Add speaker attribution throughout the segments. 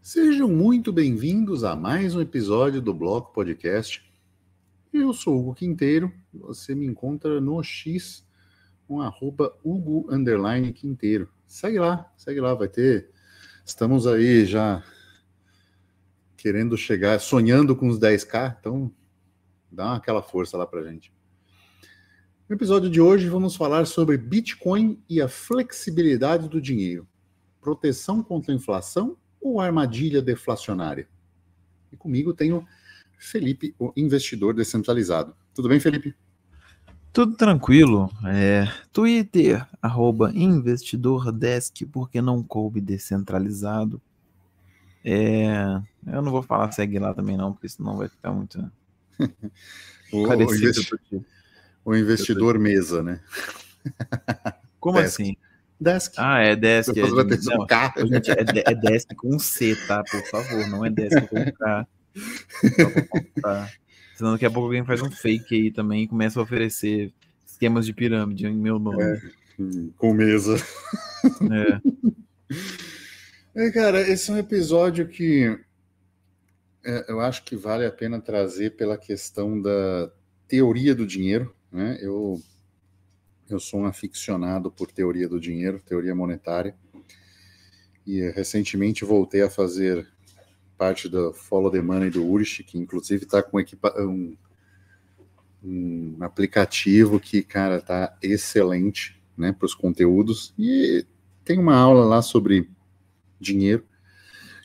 Speaker 1: Sejam muito bem-vindos a mais um episódio do Bloco Podcast. Eu sou Hugo Quinteiro, você me encontra no X com @Hugo_Quinteiro. Segue lá, vai ter. Estamos aí já querendo chegar, sonhando com os 10K, então dá aquela força lá pra gente. No episódio de hoje vamos falar sobre Bitcoin e a flexibilidade do dinheiro. Proteção contra a inflação ou armadilha deflacionária? E comigo tenho Felipe, o investidor descentralizado. Tudo bem, Felipe?
Speaker 2: Tudo tranquilo. Twitter, @investidordesk, porque não coube descentralizado. Eu não vou falar segue lá também não, porque senão vai ficar muito parecido.
Speaker 1: O investidor mesa, né?
Speaker 2: Como
Speaker 1: Desk.
Speaker 2: assim?
Speaker 1: Desk.
Speaker 2: É Desk.
Speaker 1: Não,
Speaker 2: gente, é Desk com C, tá? Por favor, não é Desk com K. Tá. Senão daqui a pouco alguém faz um fake aí também e começa a oferecer esquemas de pirâmide em meu nome.
Speaker 1: Com mesa. Cara, esse é um episódio que eu acho que vale a pena trazer pela questão da teoria do dinheiro, né? Eu sou um aficionado por teoria do dinheiro, teoria monetária, e recentemente voltei a fazer parte do Follow the Money do Urich, que inclusive está com um aplicativo que, cara, tá excelente, né, para os conteúdos, e tem uma aula lá sobre dinheiro,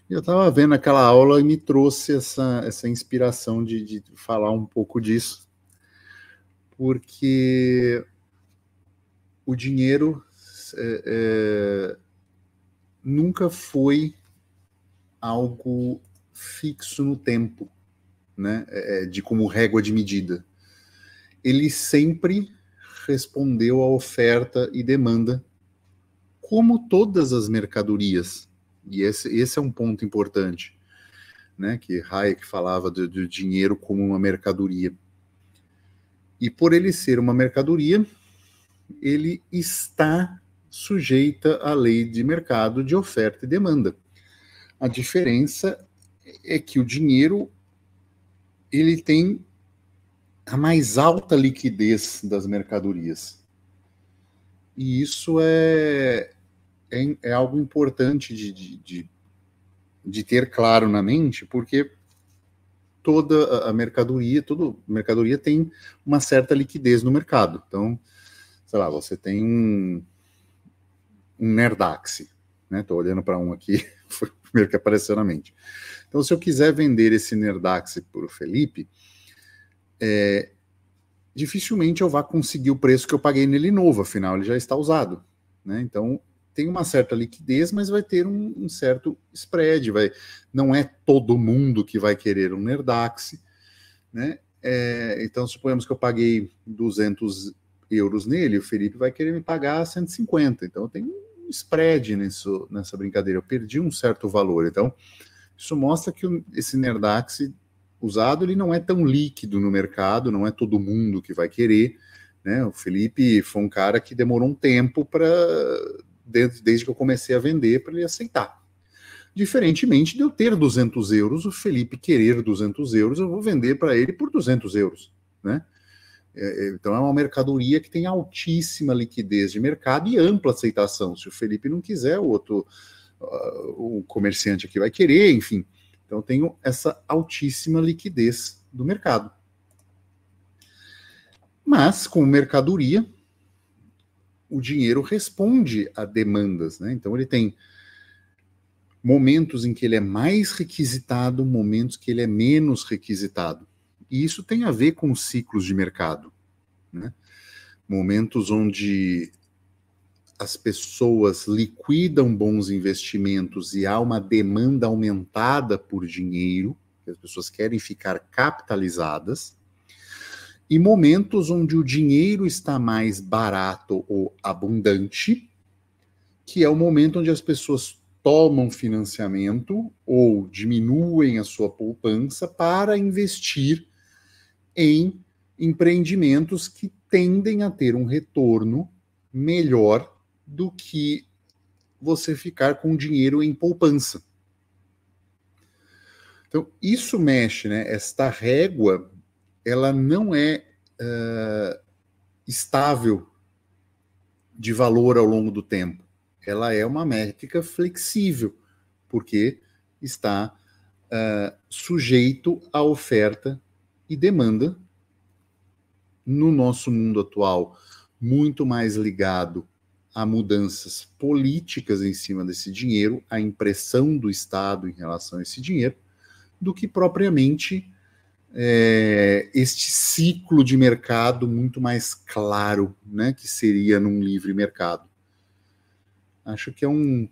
Speaker 1: e eu estava vendo aquela aula e me trouxe essa inspiração de falar um pouco disso, porque o dinheiro nunca foi algo fixo no tempo, né, de como régua de medida. Ele sempre respondeu à oferta e demanda, como todas as mercadorias. E esse é um ponto importante, né, que Hayek falava do dinheiro como uma mercadoria. E por ele ser uma mercadoria, ele está sujeita à lei de mercado de oferta e demanda. A diferença é que o dinheiro ele tem a mais alta liquidez das mercadorias. E isso é algo importante de ter claro na mente, porque toda mercadoria tem uma certa liquidez no mercado. Então, sei lá, você tem um Nerdax, né? Estou olhando para um aqui, foi o primeiro que apareceu na mente. Então, se eu quiser vender esse Nerdax para o Felipe, dificilmente eu vá conseguir o preço que eu paguei nele novo, afinal ele já está usado, né? Então tem uma certa liquidez, mas vai ter um certo spread, não é todo mundo que vai querer um Nerdax, né? Então suponhamos que eu paguei 200 euros nele, o Felipe vai querer me pagar 150, então tem um spread nessa brincadeira, eu perdi um certo valor, então isso mostra que esse Nerdax usado, ele não é tão líquido no mercado, não é todo mundo que vai querer, né? O Felipe foi um cara que demorou um tempo desde que eu comecei a vender, para ele aceitar. Diferentemente de eu ter 200 euros, o Felipe querer 200 euros, eu vou vender para ele por 200 euros, né? Então é uma mercadoria que tem altíssima liquidez de mercado e ampla aceitação. Se o Felipe não quiser, o comerciante aqui vai querer, enfim. Então, eu tenho essa altíssima liquidez do mercado. Mas, com mercadoria, o dinheiro responde a demandas, né? Então, ele tem momentos em que ele é mais requisitado, momentos que ele é menos requisitado. E isso tem a ver com os ciclos de mercado, né? Momentos onde as pessoas liquidam bons investimentos e há uma demanda aumentada por dinheiro, que as pessoas querem ficar capitalizadas, e momentos onde o dinheiro está mais barato ou abundante, que é o momento onde as pessoas tomam financiamento ou diminuem a sua poupança para investir em empreendimentos que tendem a ter um retorno melhor do que você ficar com dinheiro em poupança. Então, isso mexe, né? Esta régua, ela não é estável de valor ao longo do tempo. Ela é uma métrica flexível, porque está sujeito à oferta e demanda no nosso mundo atual, muito mais ligado a mudanças políticas em cima desse dinheiro, a impressão do Estado em relação a esse dinheiro, do que propriamente este ciclo de mercado muito mais claro, né, que seria num livre mercado. Acho que é um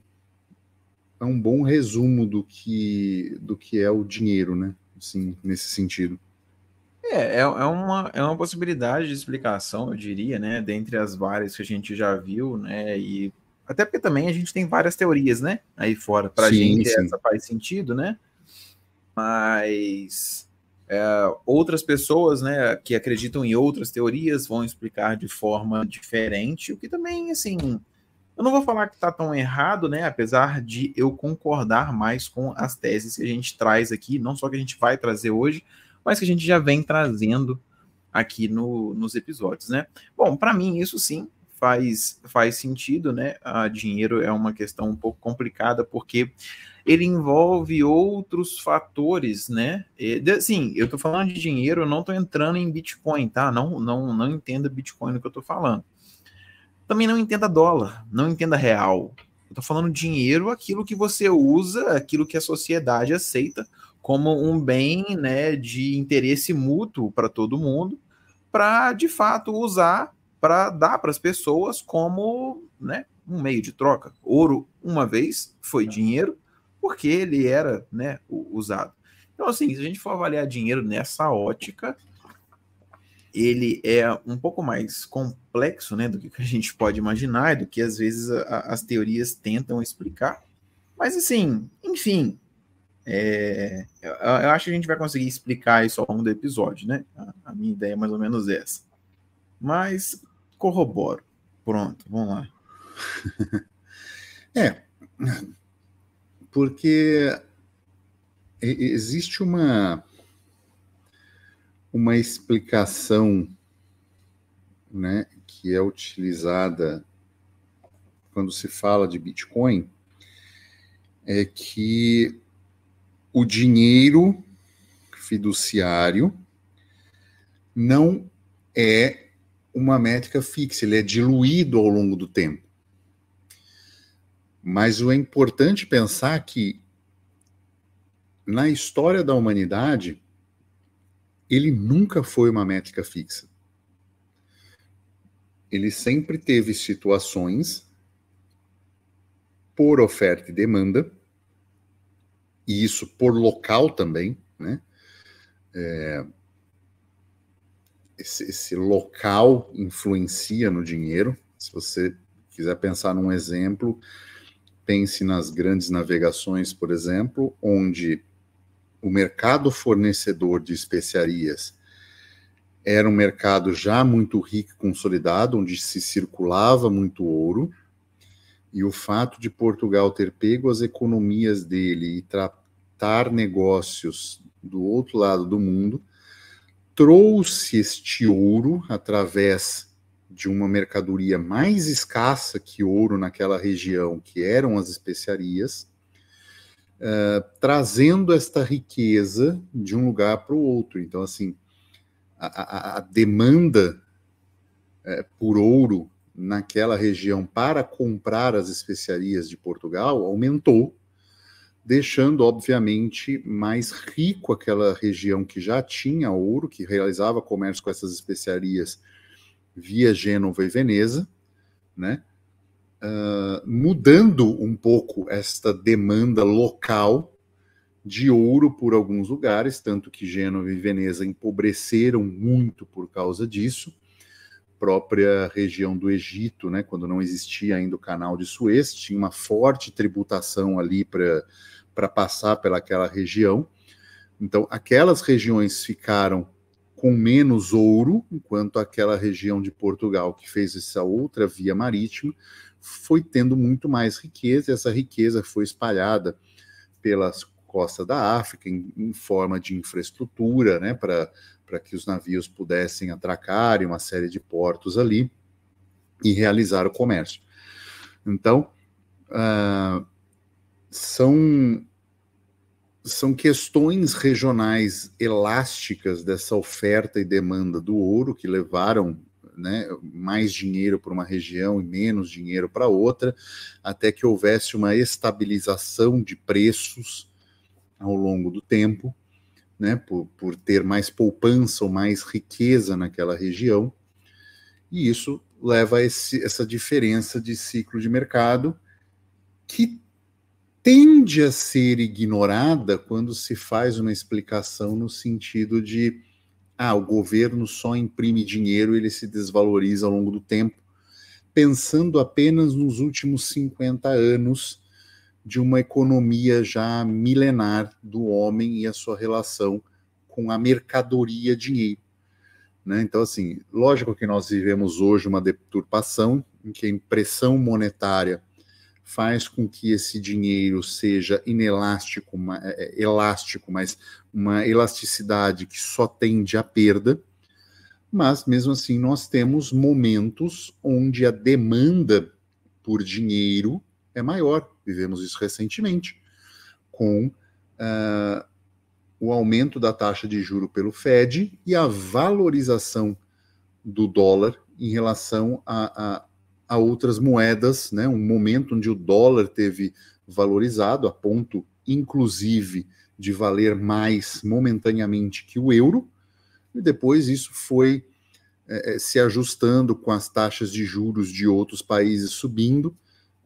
Speaker 1: bom resumo do que é o dinheiro, né, assim, nesse sentido.
Speaker 2: É uma possibilidade de explicação, eu diria, né, dentre as várias que a gente já viu, né, e até porque também a gente tem várias teorias, né, aí fora. Pra gente
Speaker 1: Sim.
Speaker 2: essa faz sentido, né, mas outras pessoas, né, que acreditam em outras teorias vão explicar de forma diferente, o que também, assim, eu não vou falar que está tão errado, né, apesar de eu concordar mais com as teses que a gente traz aqui, não só que a gente vai trazer hoje, mas que a gente já vem trazendo aqui nos episódios, né. Bom, para mim isso sim faz sentido, né, dinheiro é uma questão um pouco complicada, porque ele envolve outros fatores, né? Sim, eu estou falando de dinheiro, eu não estou entrando em Bitcoin, tá? Não entenda Bitcoin no que eu estou falando. Também não entenda dólar, não entenda real. Eu estou falando dinheiro, aquilo que você usa, aquilo que a sociedade aceita como um bem, né, de interesse mútuo para todo mundo, para de fato usar para dar para as pessoas como, né, um meio de troca. Ouro, uma vez, foi dinheiro, porque ele era, né, usado. Então, assim, se a gente for avaliar dinheiro nessa ótica, ele é um pouco mais complexo, né, do que a gente pode imaginar, do que às vezes as teorias tentam explicar. Mas, assim, enfim, eu acho que a gente vai conseguir explicar isso ao longo do episódio, né? A minha ideia é mais ou menos essa. Mas corroboro. Pronto, vamos lá.
Speaker 1: Porque existe uma explicação, né, que é utilizada quando se fala de Bitcoin, é que o dinheiro fiduciário não é uma métrica fixa, ele é diluído ao longo do tempo. Mas o é importante pensar que na história da humanidade ele nunca foi uma métrica fixa. Ele sempre teve situações por oferta e demanda, e isso por local também, né? Esse local influencia no dinheiro. Se você quiser pensar num exemplo, pense nas grandes navegações, por exemplo, onde o mercado fornecedor de especiarias era um mercado já muito rico e consolidado, onde se circulava muito ouro, e o fato de Portugal ter pego as economias dele e tratar negócios do outro lado do mundo, trouxe este ouro através de uma mercadoria mais escassa que ouro naquela região, que eram as especiarias, trazendo esta riqueza de um lugar para o outro. Então, assim, a demanda por ouro naquela região para comprar as especiarias de Portugal aumentou, deixando, obviamente, mais rico aquela região que já tinha ouro, que realizava comércio com essas especiarias via Gênova e Veneza, né? Mudando um pouco esta demanda local de ouro por alguns lugares, tanto que Gênova e Veneza empobreceram muito por causa disso. Própria região do Egito, né, quando não existia ainda o canal de Suez, tinha uma forte tributação ali para passar pelaquela região. Então, aquelas regiões ficaram com menos ouro, enquanto aquela região de Portugal, que fez essa outra via marítima, foi tendo muito mais riqueza, e essa riqueza foi espalhada pelas costa da África em forma de infraestrutura, né, para que os navios pudessem atracar em uma série de portos ali e realizar o comércio. Então, são questões regionais elásticas dessa oferta e demanda do ouro que levaram, né, mais dinheiro para uma região e menos dinheiro para outra, até que houvesse uma estabilização de preços ao longo do tempo, né, por ter mais poupança ou mais riqueza naquela região, e isso leva a essa diferença de ciclo de mercado que tende a ser ignorada quando se faz uma explicação no sentido de o governo só imprime dinheiro e ele se desvaloriza ao longo do tempo, pensando apenas nos últimos 50 anos de uma economia já milenar do homem e a sua relação com a mercadoria dinheiro. Né? Então, assim, lógico que nós vivemos hoje uma deturpação em que a impressão monetária faz com que esse dinheiro seja inelástico, elástico, mas uma elasticidade que só tende à perda, mas mesmo assim nós temos momentos onde a demanda por dinheiro é maior. Vivemos isso recentemente, com o aumento da taxa de juro pelo Fed e a valorização do dólar em relação a outras moedas, né? Um momento onde o dólar teve valorizado a ponto, inclusive, de valer mais momentaneamente que o euro, e depois isso foi se ajustando com as taxas de juros de outros países subindo,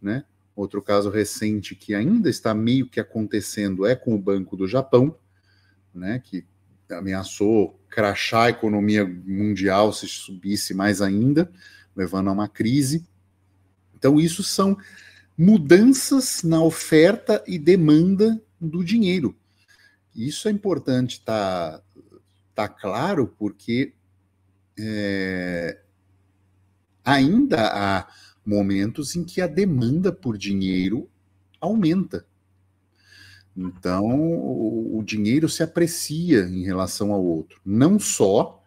Speaker 1: né? Outro caso recente que ainda está meio que acontecendo é com o Banco do Japão, né? Que ameaçou crashar a economia mundial se subisse mais ainda, levando a uma crise. Então, isso são mudanças na oferta e demanda do dinheiro. Isso é importante tá claro, porque ainda há momentos em que a demanda por dinheiro aumenta. Então, o dinheiro se aprecia em relação ao outro, não só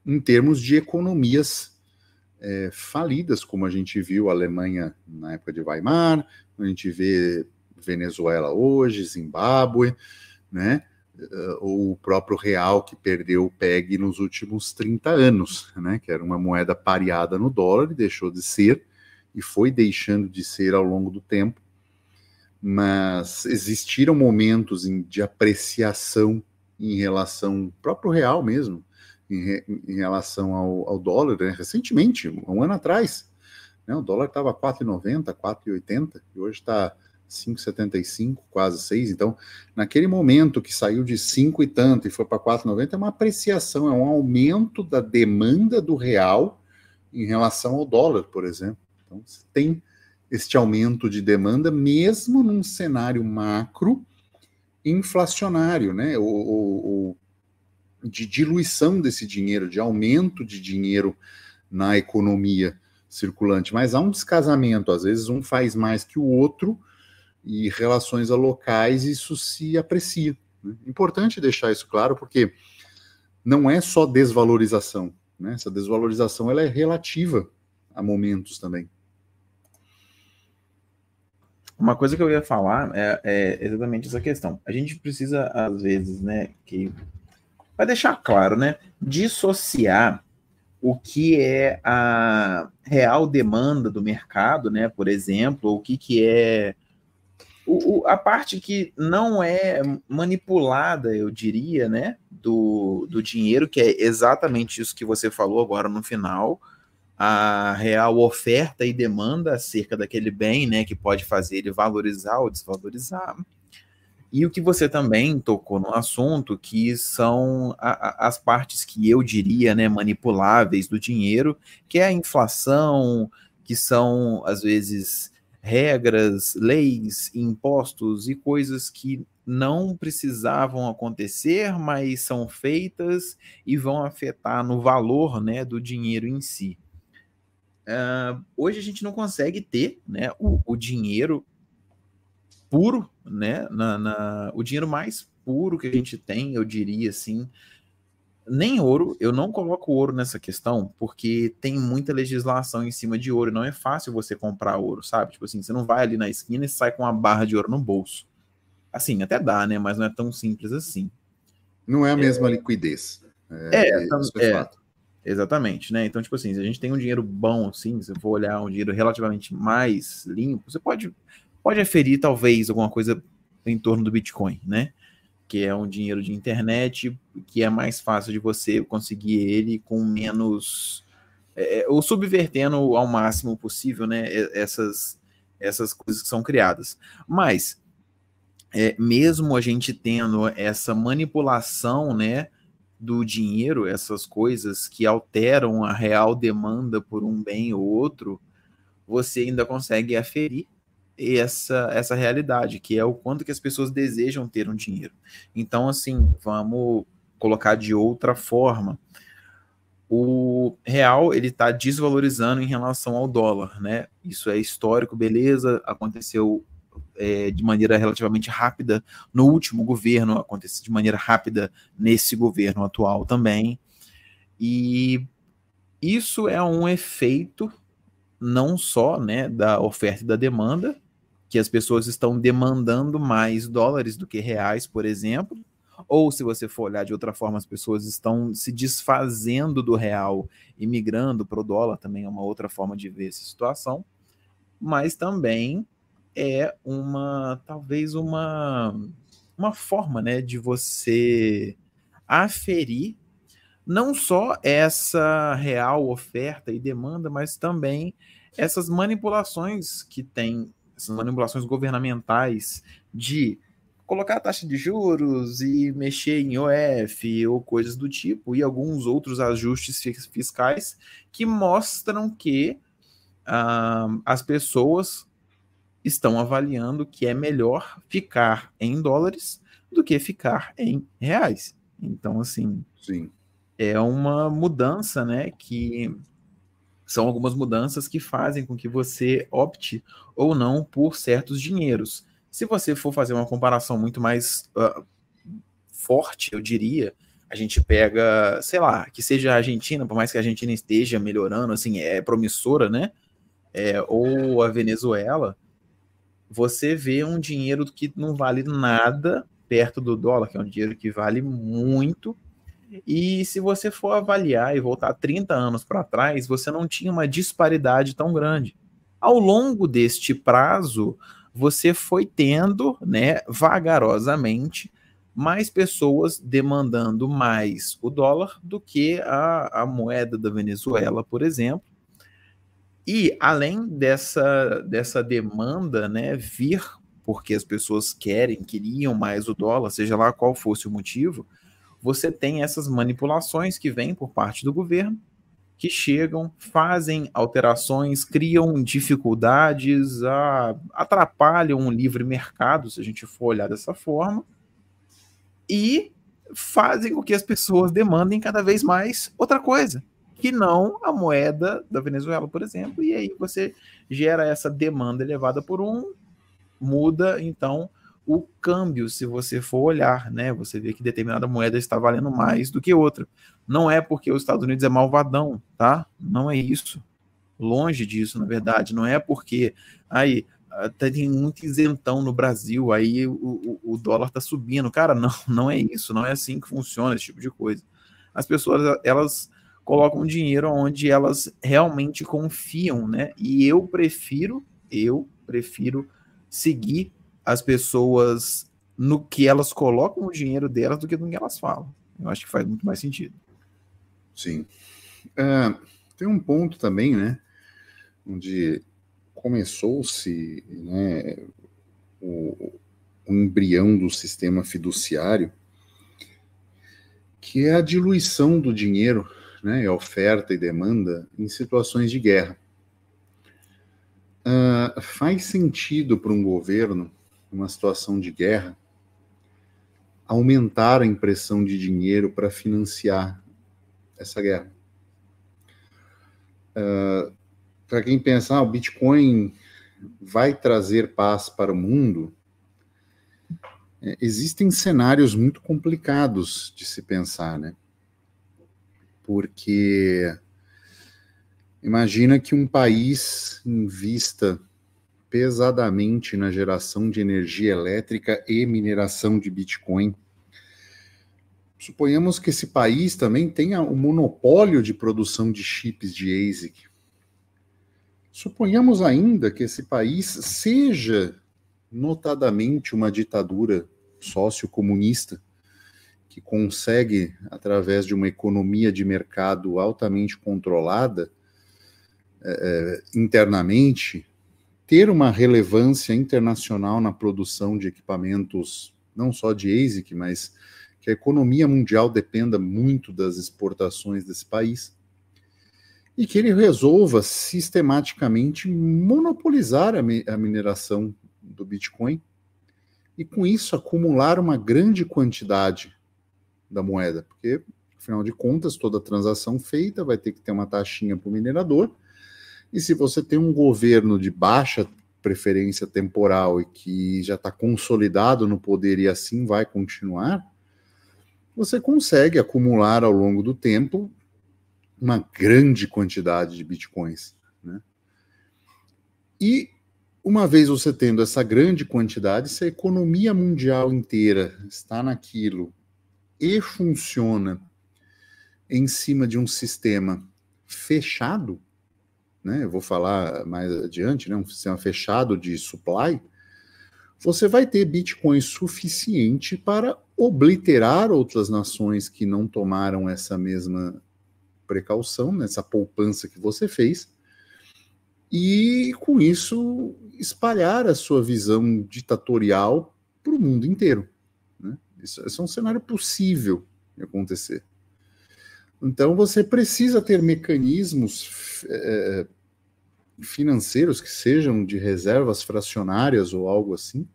Speaker 1: em termos de economias falidas, como a gente viu a Alemanha na época de Weimar, a gente vê Venezuela hoje, Zimbábue, né? Ou o próprio real que perdeu o PEG nos últimos 30 anos, né? Que era uma moeda pareada no dólar e deixou de ser, e foi deixando de ser ao longo do tempo, mas existiram momentos de apreciação em relação ao próprio real mesmo, em relação ao dólar, né? Recentemente, um ano atrás, né? O dólar estava 4,90, 4,80, e hoje está 5,75, quase 6. Então, naquele momento que saiu de 5 e tanto e foi para 4,90, é uma apreciação, é um aumento da demanda do real em relação ao dólar, por exemplo. Então, você tem este aumento de demanda mesmo num cenário macro inflacionário, né? Ou de diluição desse dinheiro, de aumento de dinheiro na economia circulante. Mas há um descasamento, às vezes um faz mais que o outro, e relações a locais, isso se aprecia. Né? Importante deixar isso claro, porque não é só desvalorização, né? Essa desvalorização ela é relativa a momentos também.
Speaker 2: Uma coisa que eu ia falar é exatamente essa questão. A gente precisa, às vezes, né, que vai deixar claro, né, dissociar o que é a real demanda do mercado, né, por exemplo, o que é a parte que não é manipulada, eu diria, né, do dinheiro, que é exatamente isso que você falou agora no final, a real oferta e demanda acerca daquele bem, né, que pode fazer ele valorizar ou desvalorizar. E o que você também tocou no assunto, que são as partes que eu diria, né, manipuláveis do dinheiro, que é a inflação, que são, às vezes, regras, leis, impostos e coisas que não precisavam acontecer, mas são feitas e vão afetar no valor, né, do dinheiro em si. Hoje a gente não consegue ter, né, o dinheiro puro, né? O dinheiro mais puro que a gente tem, eu diria assim, nem ouro, eu não coloco ouro nessa questão, porque tem muita legislação em cima de ouro, não é fácil você comprar ouro, sabe? Tipo assim, você não vai ali na esquina e sai com uma barra de ouro no bolso. Assim, até dá, né? Mas não é tão simples assim.
Speaker 1: Não é a mesma liquidez. Isso é
Speaker 2: É,
Speaker 1: fato.
Speaker 2: exatamente, né? Então, tipo assim, se a gente tem um dinheiro bom, assim, se eu for olhar um dinheiro relativamente mais limpo, você pode aferir, talvez, alguma coisa em torno do Bitcoin, né? Que é um dinheiro de internet, que é mais fácil de você conseguir ele com menos... ou subvertendo ao máximo possível, né? Essas coisas que são criadas. Mas, mesmo a gente tendo essa manipulação, né, do dinheiro, essas coisas que alteram a real demanda por um bem ou outro, você ainda consegue aferir essa realidade, que é o quanto que as pessoas desejam ter um dinheiro. Então, assim, vamos colocar de outra forma. O real, ele está desvalorizando em relação ao dólar, né? Isso é histórico, beleza, aconteceu de maneira relativamente rápida no último governo, aconteceu de maneira rápida nesse governo atual também, e isso é um efeito não só, né, da oferta e da demanda, que as pessoas estão demandando mais dólares do que reais, por exemplo, ou se você for olhar de outra forma, as pessoas estão se desfazendo do real e migrando para o dólar, também é uma outra forma de ver essa situação, mas também é talvez uma forma, né, de você aferir não só essa real oferta e demanda, mas também essas manipulações que tem, essas manipulações governamentais de colocar a taxa de juros e mexer em IOF ou coisas do tipo, e alguns outros ajustes fiscais que mostram que as pessoas estão avaliando que é melhor ficar em dólares do que ficar em reais. Então, assim,
Speaker 1: Sim.
Speaker 2: é uma mudança, né, que são algumas mudanças que fazem com que você opte ou não por certos dinheiros. Se você for fazer uma comparação muito mais forte, eu diria, a gente pega, sei lá, que seja a Argentina, por mais que a Argentina esteja melhorando, assim, é promissora, né, ou a Venezuela, você vê um dinheiro que não vale nada perto do dólar, que é um dinheiro que vale muito. E se você for avaliar e voltar 30 anos para trás, você não tinha uma disparidade tão grande. Ao longo deste prazo, você foi tendo, né, vagarosamente, mais pessoas demandando mais o dólar do que a moeda da Venezuela, por exemplo. E além dessa demanda, né, vir porque as pessoas queriam mais o dólar, seja lá qual fosse o motivo, você tem essas manipulações que vêm por parte do governo, que chegam, fazem alterações, criam dificuldades, atrapalham o livre mercado, se a gente for olhar dessa forma, e fazem com que as pessoas demandem cada vez mais outra coisa, que não a moeda da Venezuela, por exemplo, e aí você gera essa demanda elevada por muda, então, o câmbio, se você for olhar, né? Você vê que determinada moeda está valendo mais do que outra. Não é porque os Estados Unidos é malvadão, tá? Não é isso. Longe disso, na verdade. Não é porque aí tem muito isentão no Brasil, aí o dólar está subindo. Cara, não é isso. Não é assim que funciona esse tipo de coisa. As pessoas, elas colocam dinheiro onde elas realmente confiam, né? E eu prefiro seguir as pessoas no que elas colocam o dinheiro delas do que no que elas falam. Eu acho que faz muito mais sentido.
Speaker 1: Sim. Tem um ponto também, né, onde começou-se, né, o embrião do sistema fiduciário, que é a diluição do dinheiro, né, oferta e demanda em situações de guerra. Faz sentido para um governo, numa situação de guerra, aumentar a impressão de dinheiro para financiar essa guerra. Para quem pensa, o Bitcoin vai trazer paz para o mundo, existem cenários muito complicados de se pensar, né? Porque imagina que um país invista pesadamente na geração de energia elétrica e mineração de Bitcoin. Suponhamos que esse país também tenha o monopólio de produção de chips de ASIC. Suponhamos ainda que esse país seja notadamente uma ditadura sociocomunista que consegue, através de uma economia de mercado altamente controlada internamente, ter uma relevância internacional na produção de equipamentos, não só de ASIC, mas que a economia mundial dependa muito das exportações desse país, e que ele resolva sistematicamente monopolizar a mineração do Bitcoin, e com isso acumular uma grande quantidade da moeda, porque, afinal de contas, toda transação feita vai ter que ter uma taxinha para o minerador, e se você tem um governo de baixa preferência temporal e que já está consolidado no poder e assim vai continuar, você consegue acumular ao longo do tempo uma grande quantidade de bitcoins, né? E uma vez você tendo essa grande quantidade, se a economia mundial inteira está naquilo e funciona em cima de um sistema fechado, né? Eu vou falar mais adiante, né? Um sistema fechado de supply, você vai ter Bitcoin suficiente para obliterar outras nações que não tomaram essa mesma precaução, nessa poupança que você fez, e com isso espalhar a sua visão ditatorial para o mundo inteiro, né? Isso é um cenário possível de acontecer. Então você precisa ter mecanismos financeiros que sejam de reservas fracionárias ou algo assim,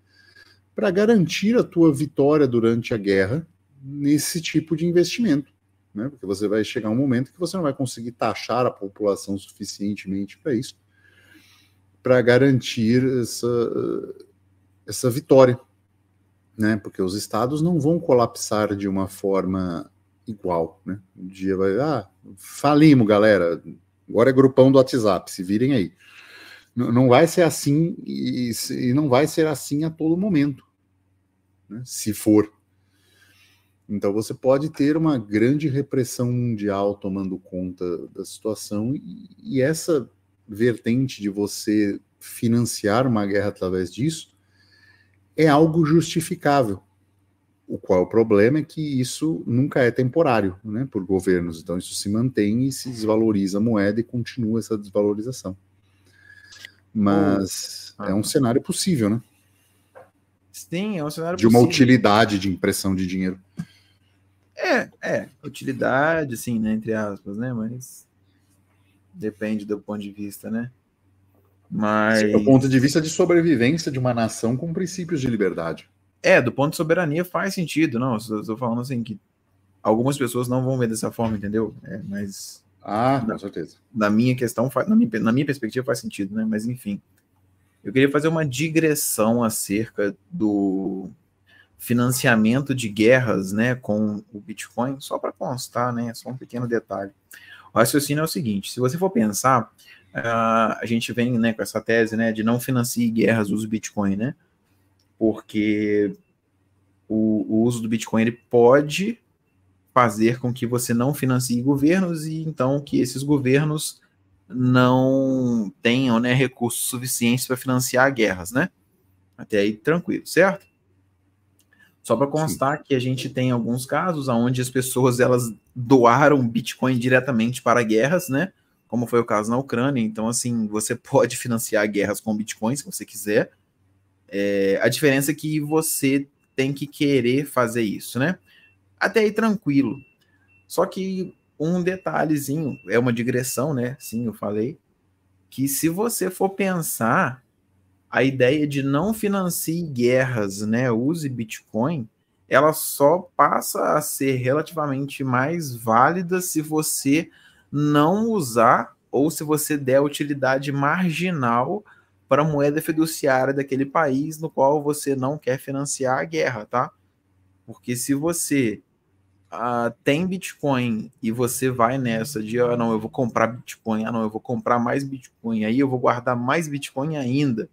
Speaker 1: para garantir a tua vitória durante a guerra nesse tipo de investimento, né? Porque você vai chegar um momento que você não vai conseguir taxar a população suficientemente para isso, para garantir essa vitória, né? Porque os estados não vão colapsar de uma forma igual, né? Um dia vai, falimos, galera, agora é grupão do WhatsApp, se virem aí. Não vai ser assim, e não vai ser assim a todo momento, né? Se for. Então você pode ter uma grande repressão mundial tomando conta da situação, e essa vertente de você financiar uma guerra através disso é algo justificável. O qual o problema é que isso nunca é temporário, né, por governos. Então isso se mantém e se desvaloriza a moeda e continua essa desvalorização. Mas é um cenário possível, né?
Speaker 2: Sim, é um cenário
Speaker 1: de
Speaker 2: possível.
Speaker 1: Uma utilidade de impressão de dinheiro.
Speaker 2: Utilidade, assim, né, entre aspas, né, mas depende do ponto de vista, né? Mas...
Speaker 1: do ponto de vista de sobrevivência de uma nação com princípios de liberdade.
Speaker 2: Do ponto de soberania faz sentido, não, eu estou falando assim que algumas pessoas não vão ver dessa forma, entendeu? Mas...
Speaker 1: com certeza.
Speaker 2: Na minha questão, na minha perspectiva faz sentido, né? Mas enfim, eu queria fazer uma digressão acerca do financiamento de guerras, né, com o Bitcoin, só para constar, né, só um pequeno detalhe. O raciocínio é o seguinte: se você for pensar, a gente vem, né, com essa tese, né, de não financie guerras, use Bitcoin, né, porque o uso do Bitcoin ele pode fazer com que você não financie governos e então que esses governos não tenham, né, recursos suficientes para financiar guerras, né? Até aí tranquilo, certo? Só para constar que a gente tem alguns casos onde as pessoas elas doaram Bitcoin diretamente para guerras, né? Como foi o caso na Ucrânia. Então, assim, você pode financiar guerras com Bitcoin se você quiser. A diferença é que você tem que querer fazer isso, né? Até aí tranquilo. Só que um detalhezinho, é uma digressão, né? Sim, eu falei. Que se você for pensar, a ideia de não financie guerras, né? Use Bitcoin, ela só passa a ser relativamente mais válida se você não usar ou se você der utilidade marginal para a moeda fiduciária daquele país no qual você não quer financiar a guerra, tá? Porque se você tem Bitcoin e você vai nessa de, não, eu vou comprar Bitcoin, não, eu vou comprar mais Bitcoin, aí eu vou guardar mais Bitcoin ainda,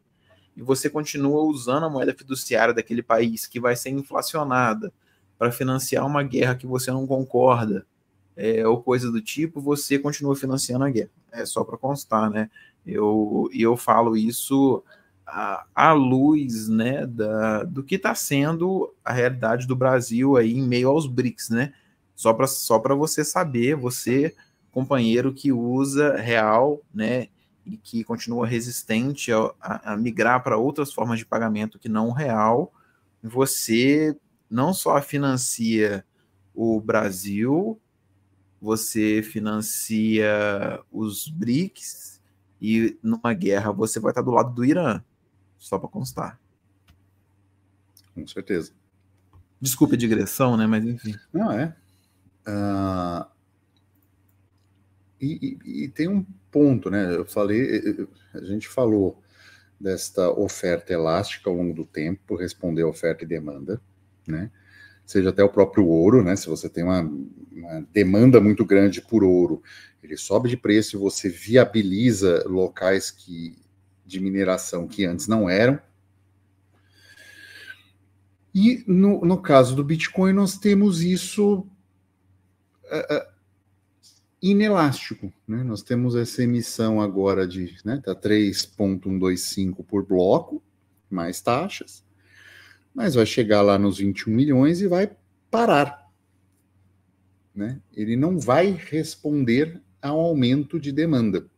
Speaker 2: e você continua usando a moeda fiduciária daquele país que vai ser inflacionada para financiar uma guerra que você não concorda, ou coisa do tipo, você continua financiando a guerra. É só para constar, né? Eu falo isso à luz, né, do que está sendo a realidade do Brasil aí em meio aos BRICS, né? Só para você saber, você, companheiro que usa real, né, e que continua resistente a migrar para outras formas de pagamento que não real, você não só financia o Brasil, você financia os BRICS, e numa guerra você vai estar do lado do Irã, só para constar.
Speaker 1: Com certeza.
Speaker 2: Desculpa a digressão, né? Mas enfim.
Speaker 1: Não, é. E tem um ponto, né? A gente falou desta oferta elástica ao longo do tempo, responder a oferta e demanda, né? Seja até o próprio ouro, né? Se você tem uma demanda muito grande por ouro, ele sobe de preço e você viabiliza locais de mineração que antes não eram. E no caso do Bitcoin, nós temos isso inelástico, né? Nós temos essa emissão agora tá 3,125 por bloco, mais taxas, mas vai chegar lá nos 21 milhões e vai parar, né? Ele não vai responder ao aumento de demanda.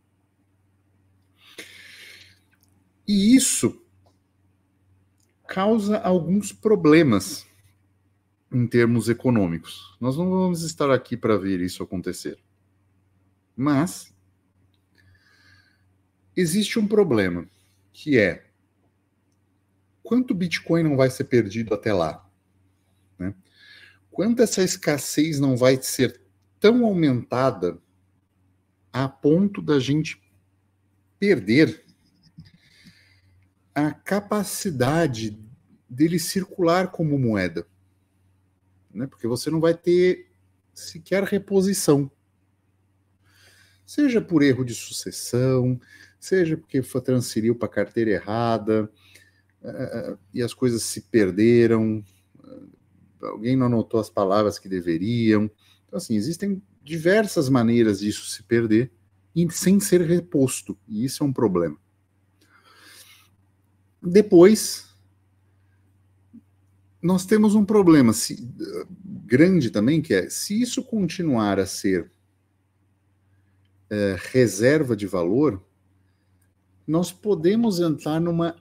Speaker 1: E isso causa alguns problemas em termos econômicos. Nós não vamos estar aqui para ver isso acontecer. Mas existe um problema, que é quanto Bitcoin não vai ser perdido até lá? Né? Quanto essa escassez não vai ser tão aumentada a ponto da gente perder a capacidade dele circular como moeda? Né? Porque você não vai ter sequer reposição. Seja por erro de sucessão, seja porque transferiu para a carteira errada, e as coisas se perderam, alguém não anotou as palavras que deveriam. Então, assim, existem diversas maneiras disso se perder sem ser reposto, e isso é um problema. Depois, nós temos um problema grande também, que é, se isso continuar a ser reserva de valor, nós podemos entrar numa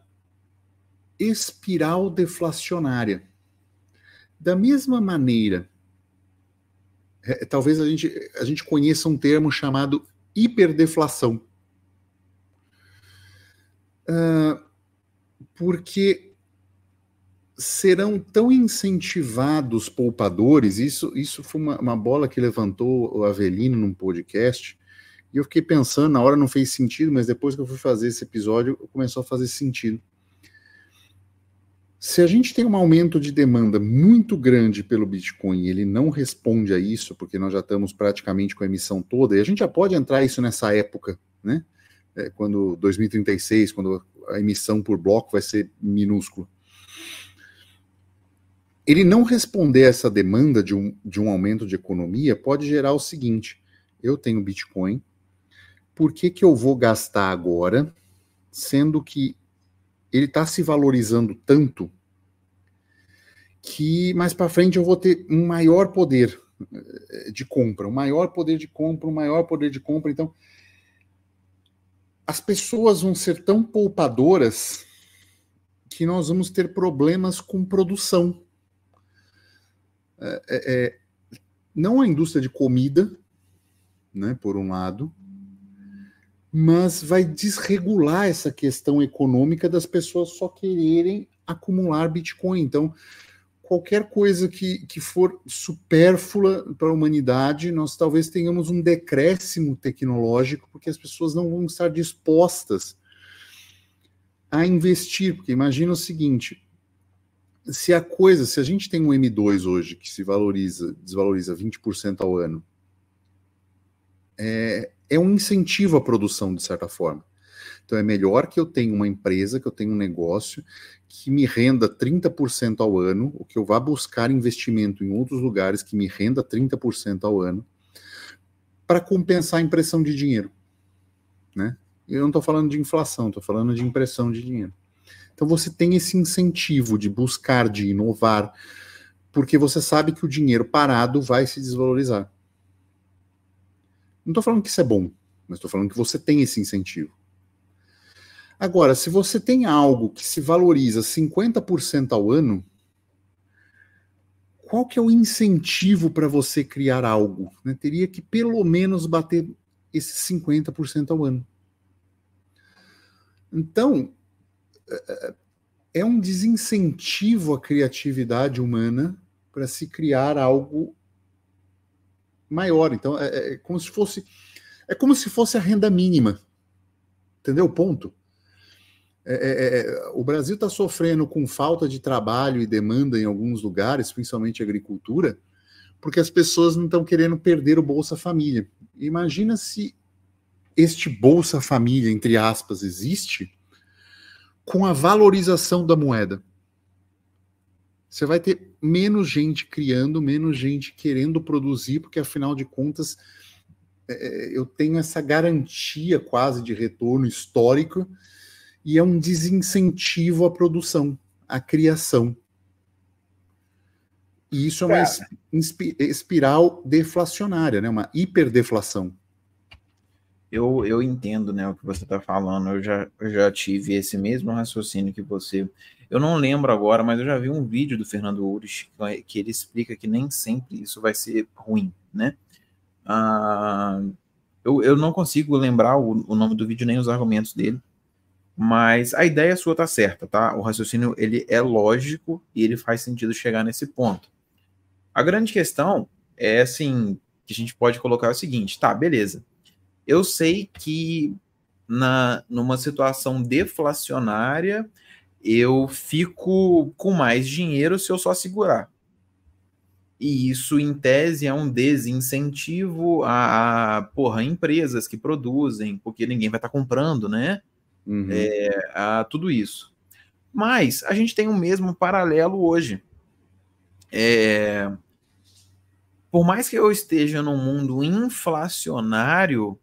Speaker 1: espiral deflacionária. Da mesma maneira, talvez a gente conheça um termo chamado hiperdeflação. Porque serão tão incentivados poupadores, isso foi uma bola que levantou o Avelino num podcast, e eu fiquei pensando, na hora não fez sentido, mas depois que eu fui fazer esse episódio, começou a fazer sentido. Se a gente tem um aumento de demanda muito grande pelo Bitcoin e ele não responde a isso, porque nós já estamos praticamente com a emissão toda, e a gente já pode entrar isso nessa época, né? Quando 2036, quando a emissão por bloco vai ser minúscula. Ele não responder a essa demanda de um aumento de economia pode gerar o seguinte: eu tenho Bitcoin, por que eu vou gastar agora, sendo que ele está se valorizando tanto que mais para frente eu vou ter um maior poder de compra, Então, as pessoas vão ser tão poupadoras que nós vamos ter problemas com produção. Não a indústria de comida, né, por um lado, mas vai desregular essa questão econômica das pessoas só quererem acumular Bitcoin. Então, qualquer coisa que for supérflua para a humanidade, nós talvez tenhamos um decréscimo tecnológico, porque as pessoas não vão estar dispostas a investir, porque imagina o seguinte, se a gente tem um M2 hoje que desvaloriza 20% ao ano, é um incentivo à produção, de certa forma. Então é melhor que eu tenha uma empresa, que eu tenha um negócio que me renda 30% ao ano, ou que eu vá buscar investimento em outros lugares que me renda 30% ao ano, para compensar a impressão de dinheiro, né? Eu não estou falando de inflação, estou falando de impressão de dinheiro. Então você tem esse incentivo de buscar, de inovar, porque você sabe que o dinheiro parado vai se desvalorizar. Não estou falando que isso é bom, mas estou falando que você tem esse incentivo. Agora, se você tem algo que se valoriza 50% ao ano, qual que é o incentivo para você criar algo? Né? Teria que pelo menos bater esses 50% ao ano. Então, é um desincentivo à criatividade humana para se criar algo maior. Então, é como se fosse a renda mínima. Entendeu o ponto? O Brasil está sofrendo com falta de trabalho e demanda em alguns lugares, principalmente agricultura, porque as pessoas não estão querendo perder o Bolsa Família. Imagina se este Bolsa Família, entre aspas, existe com a valorização da moeda. Você vai ter menos gente criando, menos gente querendo produzir, porque afinal de contas eu tenho essa garantia quase de retorno histórico e é um desincentivo à produção, à criação. E isso é uma espiral deflacionária, né? Uma hiperdeflação.
Speaker 2: Eu entendo, né, o que você está falando. Eu já tive esse mesmo raciocínio que você. Eu não lembro agora, mas eu já vi um vídeo do Fernando Urich que ele explica que nem sempre isso vai ser ruim, né? Eu não consigo lembrar o nome do vídeo nem os argumentos dele, mas a ideia sua tá certa, tá? O raciocínio ele é lógico e ele faz sentido chegar nesse ponto. A grande questão é assim que a gente pode colocar o seguinte, tá, beleza. Eu sei que numa situação deflacionária eu fico com mais dinheiro se eu só segurar. E isso, em tese, é um desincentivo a empresas que produzem, porque ninguém vai estar comprando, né?
Speaker 1: Uhum.
Speaker 2: A tudo isso. Mas a gente tem o mesmo paralelo hoje. Por mais que eu esteja num mundo inflacionário,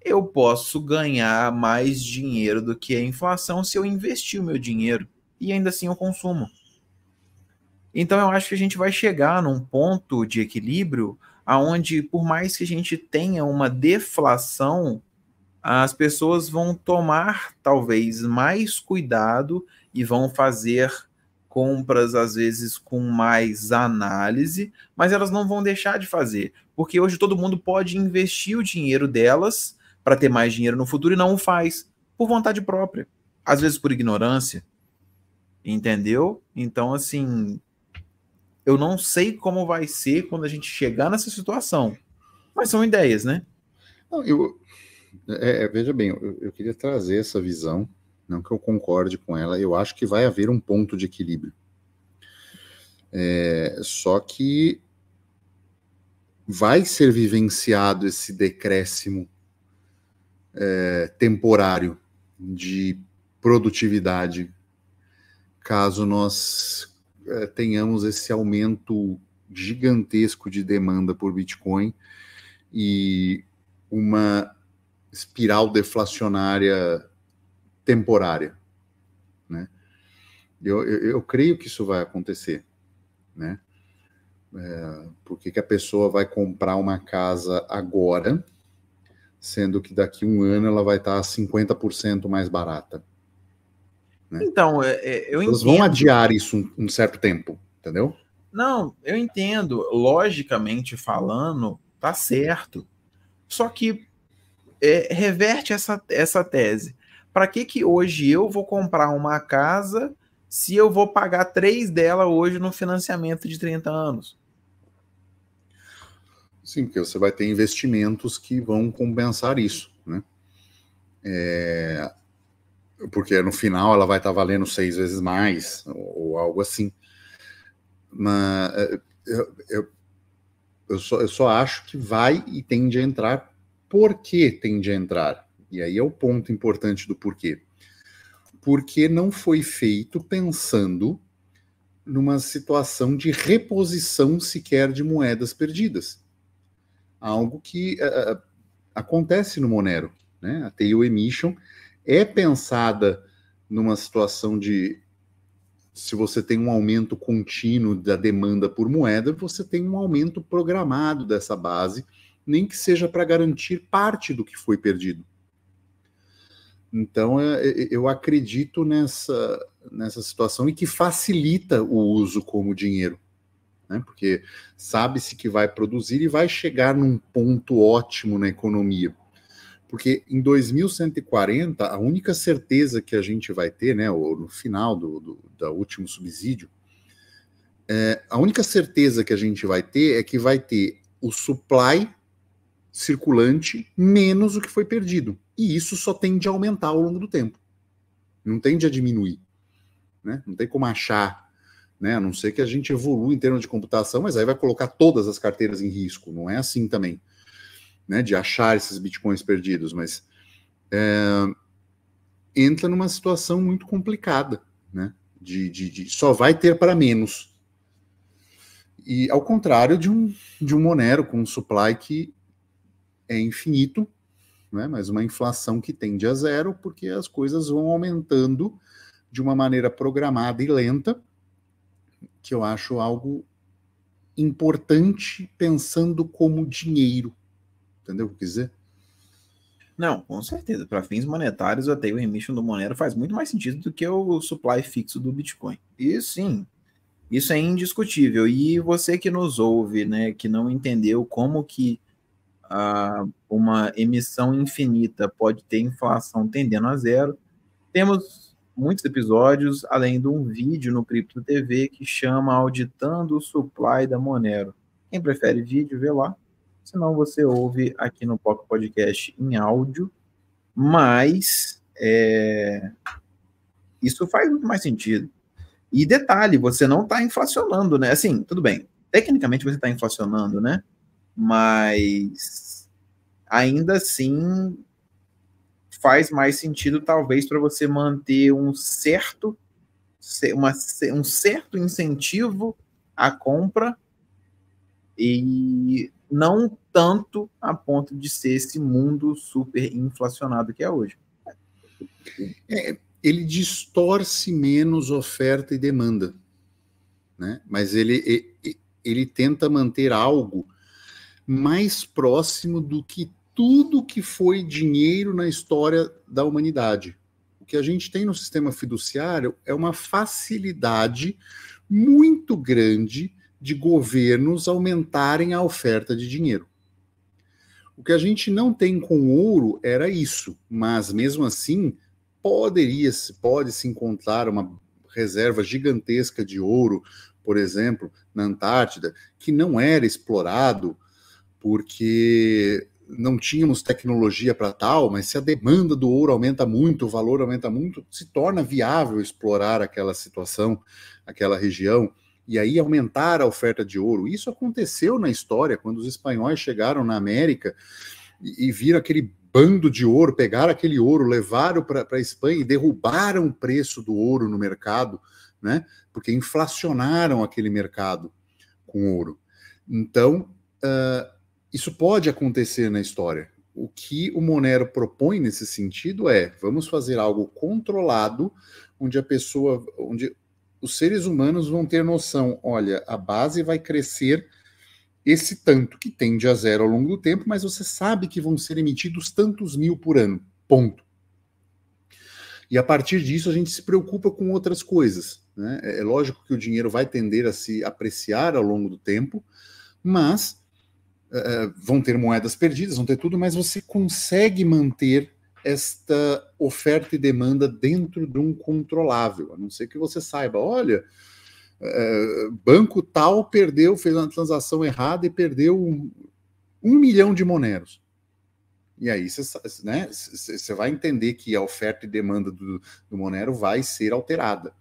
Speaker 2: eu posso ganhar mais dinheiro do que a inflação se eu investir o meu dinheiro. E ainda assim eu consumo. Então eu acho que a gente vai chegar num ponto de equilíbrio aonde, por mais que a gente tenha uma deflação, as pessoas vão tomar talvez mais cuidado e vão fazer compras às vezes com mais análise, mas elas não vão deixar de fazer, porque hoje todo mundo pode investir o dinheiro delas para ter mais dinheiro no futuro e não o faz por vontade própria, às vezes por ignorância, entendeu? Então assim, eu não sei como vai ser quando a gente chegar nessa situação, mas são ideias, né?
Speaker 1: Não, veja bem, eu queria trazer essa visão, não que eu concorde com ela, eu acho que vai haver um ponto de equilíbrio. Só que vai ser vivenciado esse decréscimo temporário de produtividade, caso nós tenhamos esse aumento gigantesco de demanda por Bitcoin e uma espiral deflacionária temporária, né? Eu creio que isso vai acontecer, né? Por que a pessoa vai comprar uma casa agora, sendo que daqui a um ano ela vai estar 50% mais barata? Né?
Speaker 2: Então, eu
Speaker 1: Eles
Speaker 2: entendo.
Speaker 1: vão adiar isso um certo tempo, entendeu?
Speaker 2: Não, eu entendo. Logicamente falando, tá certo. Só que reverte essa tese. Para que hoje eu vou comprar uma casa se eu vou pagar 3 dela hoje no financiamento de 30 anos?
Speaker 1: Sim, porque você vai ter investimentos que vão compensar isso, né? porque no final ela vai estar valendo 6 vezes mais, ou algo assim. Mas eu só acho que vai e tende a entrar. Por que tende a entrar? E aí é o ponto importante do porquê. Porque não foi feito pensando numa situação de reposição sequer de moedas perdidas. Algo que acontece no Monero, né? A tail emission é pensada numa situação de, se você tem um aumento contínuo da demanda por moeda, você tem um aumento programado dessa base, nem que seja para garantir parte do que foi perdido. Então, eu acredito nessa situação e que facilita o uso como dinheiro, né? Porque sabe-se que vai produzir e vai chegar num ponto ótimo na economia. Porque em 2140, a única certeza que a gente vai ter, né, ou no final do último subsídio, a única certeza que a gente vai ter é que vai ter o supply circulante menos o que foi perdido. E isso só tende a aumentar ao longo do tempo. Não tende a diminuir, né? Não tem como achar, né? A não ser que a gente evolua em termos de computação, mas aí vai colocar todas as carteiras em risco. Não é assim também, né? De achar esses bitcoins perdidos, mas entra numa situação muito complicada, né? De só vai ter para menos. E ao contrário de um Monero com um supply que é infinito, né? Mas uma inflação que tende a zero, porque as coisas vão aumentando de uma maneira programada e lenta, que eu acho algo importante pensando como dinheiro. Entendeu o que eu quis dizer?
Speaker 2: Não, com certeza. Para fins monetários, a tail emission do Monero faz muito mais sentido do que o supply fixo do Bitcoin. E sim, isso é indiscutível. E você que nos ouve, né, que não entendeu como que uma emissão infinita pode ter inflação tendendo a zero, temos muitos episódios, além de um vídeo no Cripto TV que chama Auditando o Supply da Monero. Quem prefere vídeo, vê lá. Senão você ouve aqui no Poco Podcast em áudio. Mas isso faz muito mais sentido. E detalhe, você não está inflacionando, né? Assim, tudo bem. Tecnicamente você está inflacionando, né? Mas ainda assim faz mais sentido, talvez, para você manter um certo incentivo à compra e não tanto a ponto de ser esse mundo super inflacionado que é hoje.
Speaker 1: Ele distorce menos oferta e demanda, né? Mas ele tenta manter algo mais próximo do que tudo que foi dinheiro na história da humanidade. O que a gente tem no sistema fiduciário é uma facilidade muito grande de governos aumentarem a oferta de dinheiro. O que a gente não tem com ouro era isso, mas mesmo assim pode-se encontrar uma reserva gigantesca de ouro, por exemplo, na Antártida, que não era explorado porque não tínhamos tecnologia para tal, mas se a demanda do ouro aumenta muito, o valor aumenta muito, se torna viável explorar aquela situação, aquela região, e aí aumentar a oferta de ouro. Isso aconteceu na história, quando os espanhóis chegaram na América e viram aquele bando de ouro, pegaram aquele ouro, levaram para a Espanha e derrubaram o preço do ouro no mercado, né? Porque inflacionaram aquele mercado com ouro. Então, isso pode acontecer na história. O que o Monero propõe nesse sentido é: vamos fazer algo controlado, onde os seres humanos vão ter noção, olha, a base vai crescer esse tanto, que tende a zero ao longo do tempo, mas você sabe que vão ser emitidos tantos mil por ano, ponto. E a partir disso a gente se preocupa com outras coisas, né? É lógico que o dinheiro vai tender a se apreciar ao longo do tempo, mas vão ter moedas perdidas, vão ter tudo, mas você consegue manter esta oferta e demanda dentro de um controlável, a não ser que você saiba, olha, banco tal fez uma transação errada e perdeu 1 milhão de Moneros. E aí você vai entender que a oferta e demanda do Monero vai ser alterada.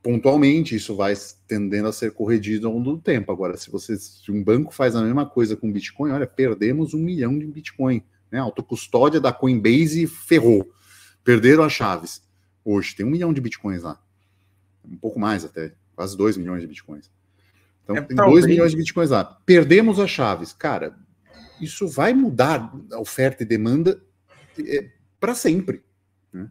Speaker 1: Pontualmente, isso vai tendendo a ser corrigido ao longo do tempo. Agora, se um banco faz a mesma coisa com Bitcoin, olha, perdemos 1 milhão de Bitcoin. Né? A autocustódia da Coinbase ferrou. Perderam as chaves. Hoje tem 1 milhão de Bitcoins lá. Um pouco mais até, quase 2 milhões de Bitcoins. Então, tem 2 milhões de Bitcoins lá. Perdemos as chaves. Cara, isso vai mudar a oferta e demanda para sempre. Né?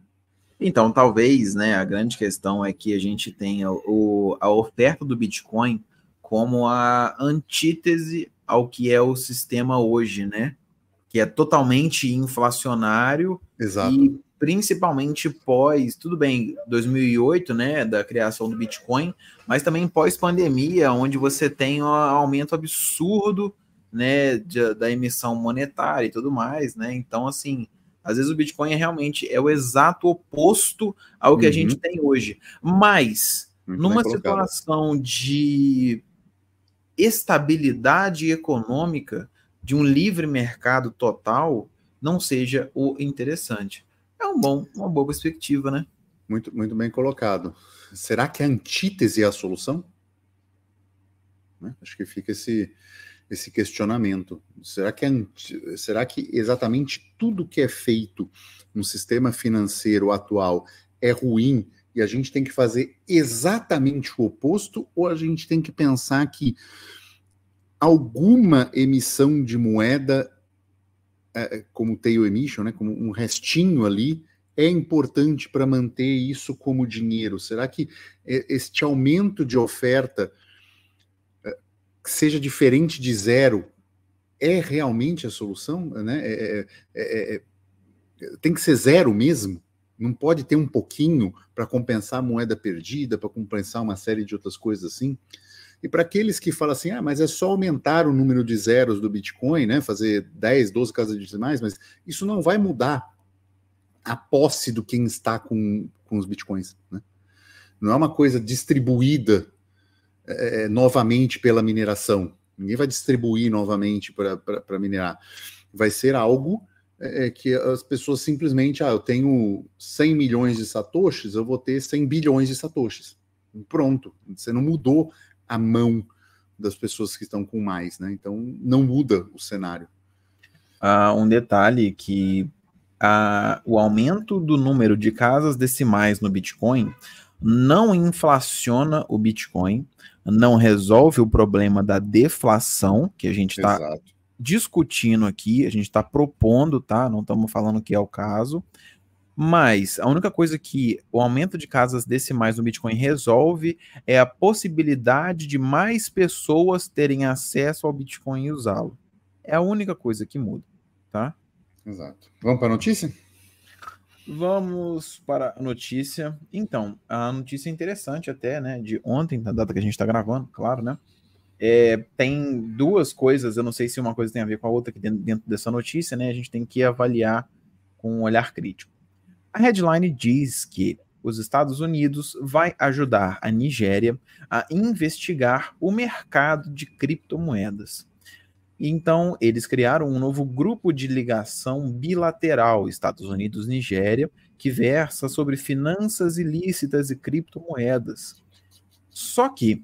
Speaker 2: Então, talvez, né, a grande questão é que a gente tenha a oferta do Bitcoin como a antítese ao que é o sistema hoje, né? Que é totalmente inflacionário.
Speaker 1: Exato.
Speaker 2: E principalmente pós, tudo bem, 2008, né, da criação do Bitcoin, mas também pós-pandemia, onde você tem um aumento absurdo, né, da emissão monetária e tudo mais, né? Então, assim, às vezes o Bitcoin realmente é o exato oposto ao que a gente tem hoje. Mas, numa situação de estabilidade econômica, de um livre mercado total, não seja o interessante. É uma boa perspectiva, né?
Speaker 1: Muito, muito bem colocado. Será que a antítese é a solução? Né? Acho que fica esse questionamento. Será que exatamente tudo que é feito no sistema financeiro atual é ruim e a gente tem que fazer exatamente o oposto, ou a gente tem que pensar que alguma emissão de moeda, como tail emission, né, como um restinho ali, é importante para manter isso como dinheiro? Será que este aumento de oferta, seja diferente de zero, é realmente a solução? Né? Tem que ser zero mesmo? Não pode ter um pouquinho para compensar a moeda perdida, para compensar uma série de outras coisas assim? E para aqueles que falam assim, mas é só aumentar o número de zeros do Bitcoin, né, fazer 10, 12 casas decimais, mas isso não vai mudar a posse do quem está com os Bitcoins. Né? Não é uma coisa distribuída novamente pela mineração. Ninguém vai distribuir novamente para minerar. Vai ser algo que as pessoas simplesmente, eu tenho 100 milhões de satoshis, eu vou ter 100 bilhões de satoshis. Pronto, você não mudou a mão das pessoas que estão com mais, né? Então, não muda o cenário.
Speaker 2: Um detalhe que o aumento do número de casas decimais no Bitcoin não inflaciona o Bitcoin, não resolve o problema da deflação, que a gente está discutindo aqui, a gente está propondo, tá? Não estamos falando que é o caso. Mas a única coisa que o aumento de casas decimais no Bitcoin resolve é a possibilidade de mais pessoas terem acesso ao Bitcoin e usá-lo. É a única coisa que muda, tá?
Speaker 1: Exato. Vamos para a notícia?
Speaker 2: Vamos para a notícia. Então, a notícia é interessante até, né? De ontem, da data que a gente está gravando, claro, né? Tem duas coisas, eu não sei se uma coisa tem a ver com a outra aqui dentro dessa notícia, né? A gente tem que avaliar com um olhar crítico. A headline diz que os Estados Unidos vai ajudar a Nigéria a investigar o mercado de criptomoedas. Então, eles criaram um novo grupo de ligação bilateral Estados Unidos-Nigéria, que versa sobre finanças ilícitas e criptomoedas. Só que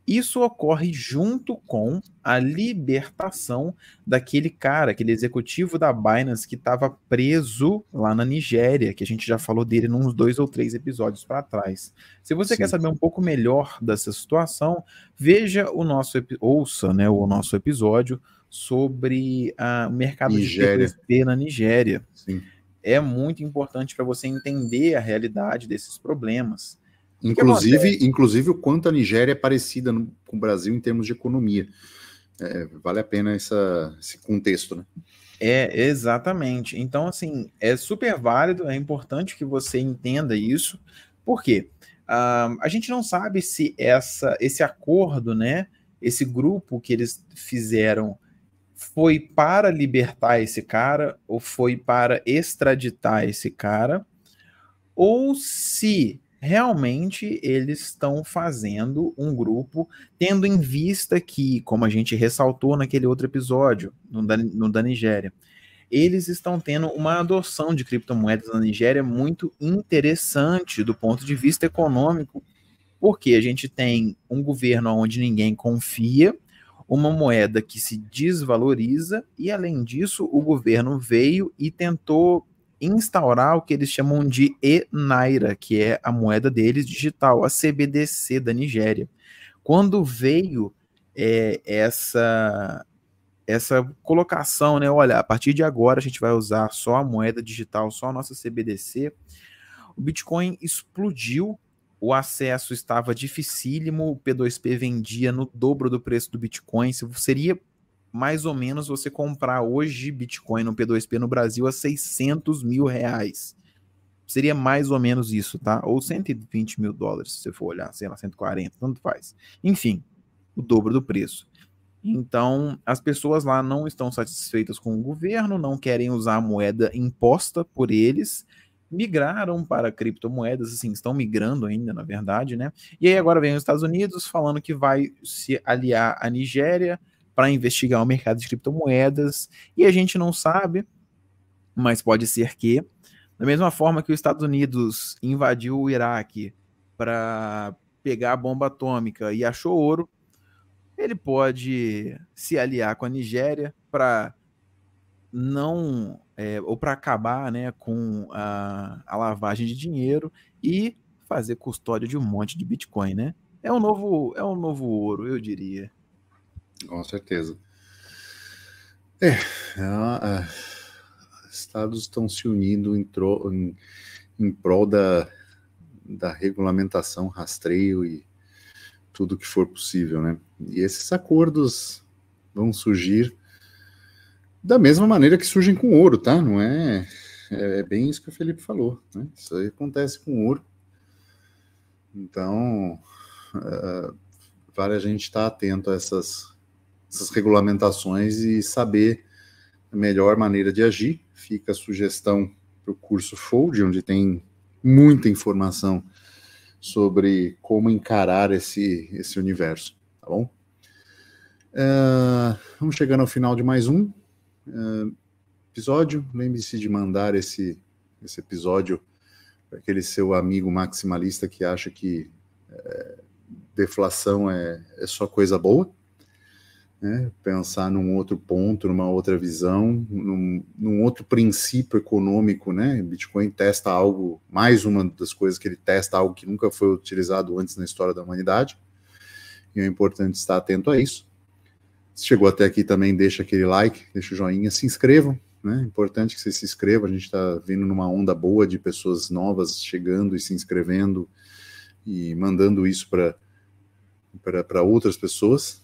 Speaker 2: isso ocorre junto com a libertação daquele cara, aquele executivo da Binance que estava preso lá na Nigéria, que a gente já falou dele nos 2 ou 3 episódios para trás. Se você quer saber um pouco melhor dessa situação, veja ouça, né, o nosso episódio sobre o mercado de P2P na Nigéria.
Speaker 1: Sim.
Speaker 2: É muito importante para você entender a realidade desses problemas.
Speaker 1: Inclusive o quanto a Nigéria é parecida com o Brasil em termos de economia. Vale a pena esse contexto, né?
Speaker 2: Exatamente. Então, assim, é super válido, é importante que você entenda isso. Por quê? A gente não sabe se esse acordo, né, esse grupo que eles fizeram foi para libertar esse cara ou foi para extraditar esse cara, ou se realmente eles estão fazendo um grupo, tendo em vista que, como a gente ressaltou naquele outro episódio, no da Nigéria, eles estão tendo uma adoção de criptomoedas na Nigéria muito interessante do ponto de vista econômico, porque a gente tem um governo onde ninguém confia, uma moeda que se desvaloriza, e além disso, o governo veio e tentou instaurar o que eles chamam de e-Naira, que é a moeda deles digital, a CBDC da Nigéria. Quando veio essa colocação, né? Olha, a partir de agora a gente vai usar só a moeda digital, só a nossa CBDC, o Bitcoin explodiu, o acesso estava dificílimo, o P2P vendia no dobro do preço do Bitcoin, seria mais ou menos você comprar hoje Bitcoin no P2P no Brasil a 600 mil reais. Seria mais ou menos isso, tá? Ou 120 mil dólares, se você for olhar, sei lá, 140, tanto faz. Enfim, o dobro do preço. Então, as pessoas lá não estão satisfeitas com o governo, não querem usar a moeda imposta por eles, migraram para criptomoedas, assim, estão migrando ainda, na verdade, né? E aí agora vem os Estados Unidos falando que vai se aliar à Nigéria para investigar o mercado de criptomoedas, e a gente não sabe, mas pode ser que, da mesma forma que os Estados Unidos invadiu o Iraque para pegar a bomba atômica e achou ouro, ele pode se aliar com a Nigéria para não ou para acabar, né, com a lavagem de dinheiro e fazer custódia de um monte de Bitcoin, né? É um novo ouro, eu diria.
Speaker 1: Com certeza. Estados estão se unindo em prol da regulamentação, rastreio e tudo que for possível, né? E esses acordos vão surgir da mesma maneira que surgem com ouro, tá? Não é bem isso que o Felipe falou, né? Isso aí acontece com ouro. Então, vale a gente estar atento a essas regulamentações e saber a melhor maneira de agir. Fica a sugestão para o curso Fold, onde tem muita informação sobre como encarar esse universo, tá bom? Vamos chegando ao final de mais um episódio. Lembre-se de mandar esse episódio para aquele seu amigo maximalista que acha que deflação é só coisa boa, né? Pensar num outro ponto, numa outra visão, num outro princípio econômico, né? Bitcoin testa algo, mais uma das coisas que ele testa, algo que nunca foi utilizado antes na história da humanidade, e é importante estar atento a isso. Se chegou até aqui também, deixa aquele like, deixa o joinha, se inscrevam, né? É importante que você se inscreva, a gente está vindo numa onda boa de pessoas novas chegando e se inscrevendo e mandando isso para outras pessoas.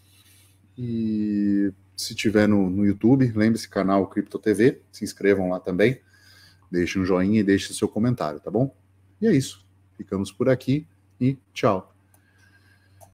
Speaker 1: E se tiver no YouTube, lembre-se, canal Cripto TV, se inscrevam lá também, deixem um joinha e deixem seu comentário, tá bom? E é isso, ficamos por aqui e tchau.